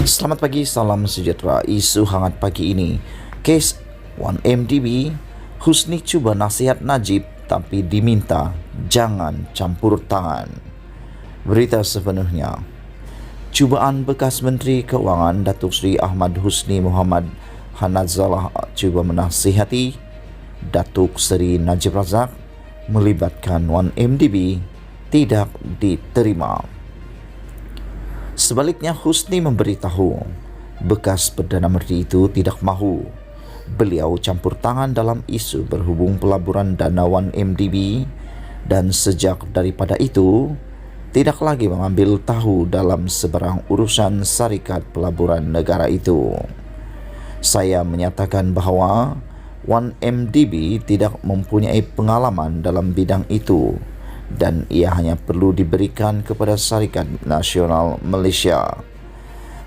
Selamat pagi, salam sejahtera. Isu hangat pagi ini, kes 1MDB, Husni cuba nasihat Najib tapi diminta jangan campur tangan. Berita sepenuhnya. Cubaan bekas Menteri Keuangan Datuk Seri Ahmad Husni Muhammad Hanazalah cuba menasihati Datuk Seri Najib Razak melibatkan 1MDB tidak diterima. Sebaliknya, Husni memberitahu bekas Perdana Menteri itu tidak mahu beliau campur tangan dalam isu berhubung pelaburan dana 1MDB dan sejak daripada itu tidak lagi mengambil tahu dalam sebarang urusan syarikat pelaburan negara itu. Saya menyatakan bahawa 1MDB tidak mempunyai pengalaman dalam bidang itu dan ia hanya perlu diberikan kepada Syarikat Nasional Malaysia.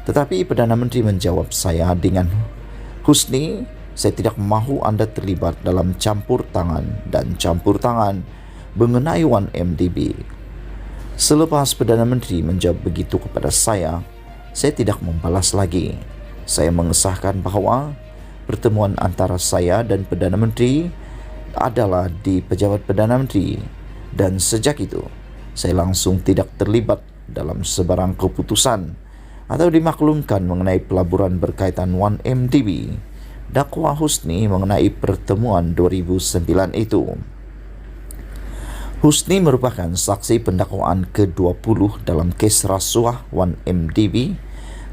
Tetapi Perdana Menteri menjawab saya dengan, Husni, saya tidak mahu anda terlibat dalam campur tangan dan campur tangan mengenai 1MDB. Selepas Perdana Menteri menjawab begitu kepada saya tidak membalas lagi. Saya mengesahkan bahawa pertemuan antara saya dan Perdana Menteri adalah di Pejabat Perdana Menteri. Dan sejak itu, saya langsung tidak terlibat dalam sebarang keputusan atau dimaklumkan mengenai pelaburan berkaitan 1MDB, dakwa Husni mengenai pertemuan 2009 itu. Husni merupakan saksi pendakwaan ke-20 dalam kes rasuah 1MDB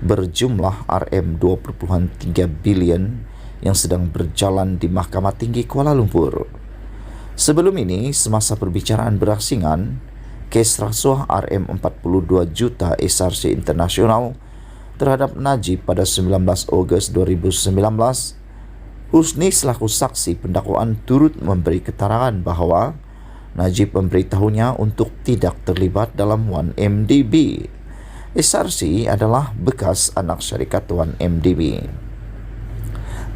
berjumlah RM2.3 bilion yang sedang berjalan di Mahkamah Tinggi Kuala Lumpur. Sebelum ini, semasa perbicaraan berasingan, kes rasuah RM42 juta SRC Internasional terhadap Najib pada 19 Ogos 2019, Husni selaku saksi pendakwaan turut memberi keterangan bahawa Najib memberitahunya untuk tidak terlibat dalam 1MDB. SRC adalah bekas anak syarikat 1MDB.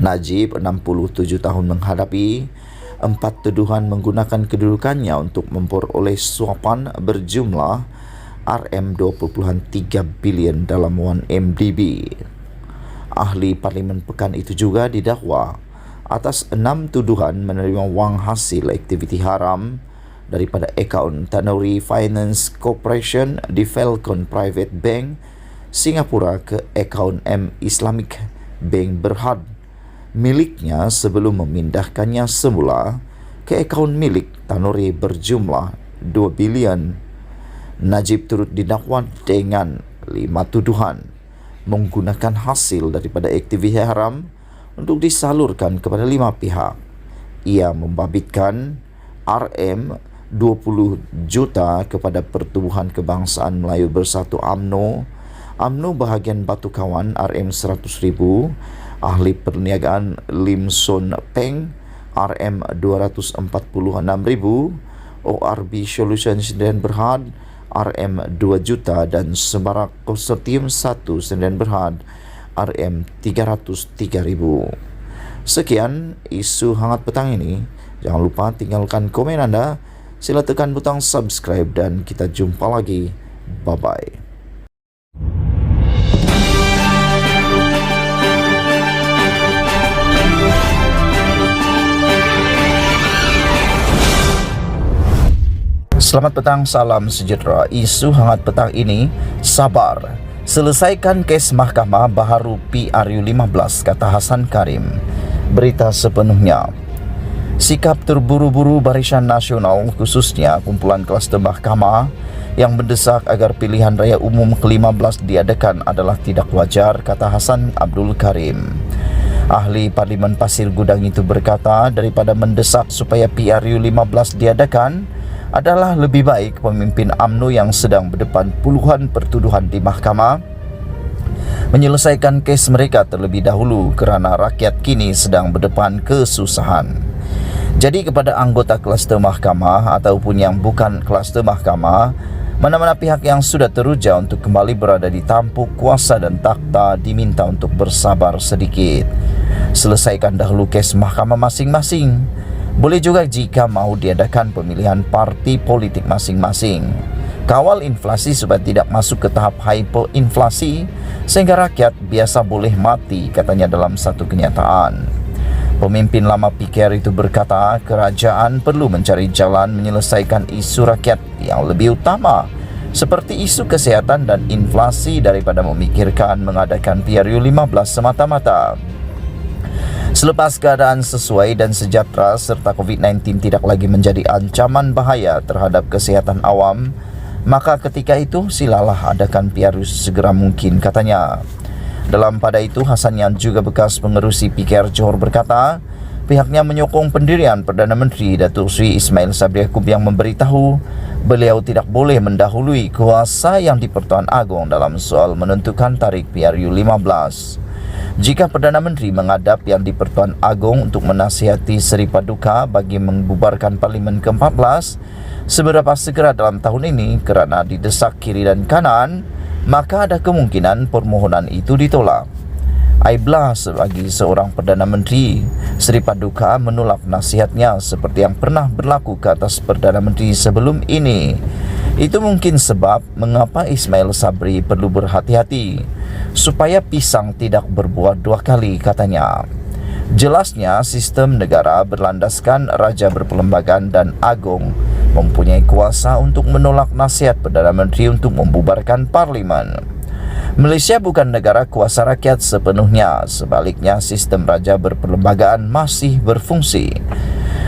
Najib 67 tahun menghadapi 4 tuduhan menggunakan kedudukannya untuk memperoleh suapan berjumlah RM2.3 bilion dalam 1MDB. Ahli Parlimen Pekan itu juga didakwa atas 6 tuduhan menerima wang hasil aktiviti haram daripada akaun Tanuri Finance Corporation di Falcon Private Bank Singapura ke akaun M Islamic Bank Berhad miliknya sebelum memindahkannya semula ke akaun milik Tanuri berjumlah 2 bilion. Najib turut didakwa dengan 5 tuduhan menggunakan hasil daripada aktiviti haram untuk disalurkan kepada 5 pihak. Ia membabitkan RM20 juta kepada Pertubuhan Kebangsaan Melayu Bersatu UMNO, UMNO bahagian Batu Kawan RM100,000, Ahli Perniagaan Lim Son Peng RM246,000, ORB Solutions Sdn Berhad RM2 juta dan Semarak Konsortium 1 Sdn Berhad RM303,000. Sekian isu hangat petang ini. Jangan lupa tinggalkan komen anda, sila tekan butang subscribe dan kita jumpa lagi. Bye-bye. Selamat petang, salam sejahtera. Isu hangat petang ini, sabar. Selesaikan kes mahkamah baharu PRU15, kata Hasan Karim. Berita sepenuhnya. Sikap terburu-buru Barisan Nasional, khususnya kumpulan kluster mahkamah yang mendesak agar pilihan raya umum ke-15 diadakan adalah tidak wajar, kata Hasan Abdul Karim. Ahli Parlimen Pasir Gudang itu berkata, daripada mendesak supaya PRU15 diadakan, adalah lebih baik pemimpin UMNO yang sedang berdepan puluhan pertuduhan di mahkamah menyelesaikan kes mereka terlebih dahulu kerana rakyat kini sedang berdepan kesusahan. Jadi kepada anggota kluster mahkamah ataupun yang bukan kluster mahkamah, mana-mana pihak yang sudah teruja untuk kembali berada di tampuk kuasa dan takhta diminta untuk bersabar sedikit. Selesaikan dahulu kes mahkamah masing-masing. Boleh juga jika mahu diadakan pemilihan parti politik masing-masing. kawal inflasi supaya tidak masuk ke tahap hyperinflasi sehingga rakyat biasa boleh mati, katanya dalam satu kenyataan. Pemimpin lama PKR itu berkata kerajaan perlu mencari jalan menyelesaikan isu rakyat yang lebih utama seperti isu kesehatan dan inflasi daripada memikirkan mengadakan PRU 15 semata-mata. Selepas keadaan sesuai dan sejahtera serta COVID-19 tidak lagi menjadi ancaman bahaya terhadap kesehatan awam, maka ketika itu silalah adakan PRU segera mungkin, katanya. Dalam pada itu, Hasan yang juga bekas pengerusi PKR Johor berkata, pihaknya menyokong pendirian Perdana Menteri Datuk Seri Ismail Sabri Yaakob yang memberitahu beliau tidak boleh mendahului kuasa Yang di-Pertuan Agong dalam soal menentukan tarikh PRU 15. Jika Perdana Menteri menghadap Yang di-Pertuan Agong untuk menasihati Seri Paduka bagi membubarkan Parlimen ke-14 seberapa segera dalam tahun ini kerana didesak kiri dan kanan, maka ada kemungkinan permohonan itu ditolak. Aiblah bagi seorang Perdana Menteri Seri Paduka menolak nasihatnya seperti yang pernah berlaku ke atas Perdana Menteri sebelum ini. Itu mungkin sebab mengapa Ismail Sabri perlu berhati-hati supaya pisang tidak berbuah dua kali, katanya. Jelasnya sistem negara berlandaskan Raja Berperlembagaan dan Agong mempunyai kuasa untuk menolak nasihat Perdana Menteri untuk membubarkan Parlimen. Malaysia bukan negara kuasa rakyat sepenuhnya, sebaliknya sistem Raja Berperlembagaan masih berfungsi.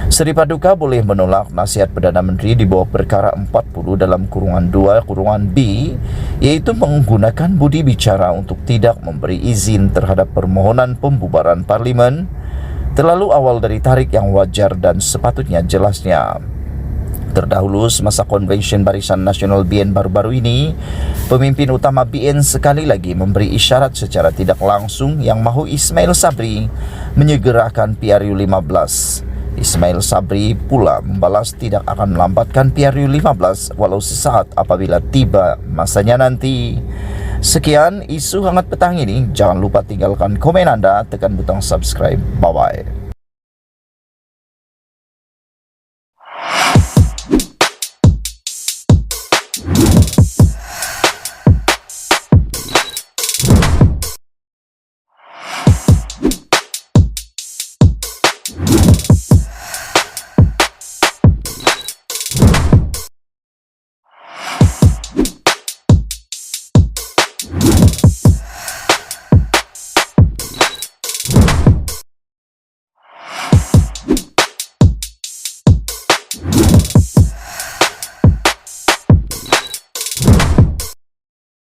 Seri Paduka boleh menolak nasihat Perdana Menteri di bawah perkara 40 dalam kurungan 2 kurungan B, iaitu menggunakan budi bicara untuk tidak memberi izin terhadap permohonan pembubaran Parlimen terlalu awal dari tarikh yang wajar dan sepatutnya, jelasnya. Terdahulu semasa konvensyen Barisan Nasional BN baru-baru ini, pemimpin utama BN sekali lagi memberi isyarat secara tidak langsung yang mahu Ismail Sabri menyegerakan PRU 15. Ismail Sabri pula membalas tidak akan melambatkan PRU 15 walau sesaat apabila tiba masanya nanti. Sekian isu hangat petang ini. Jangan lupa tinggalkan komen anda, tekan butang subscribe. Bye-bye.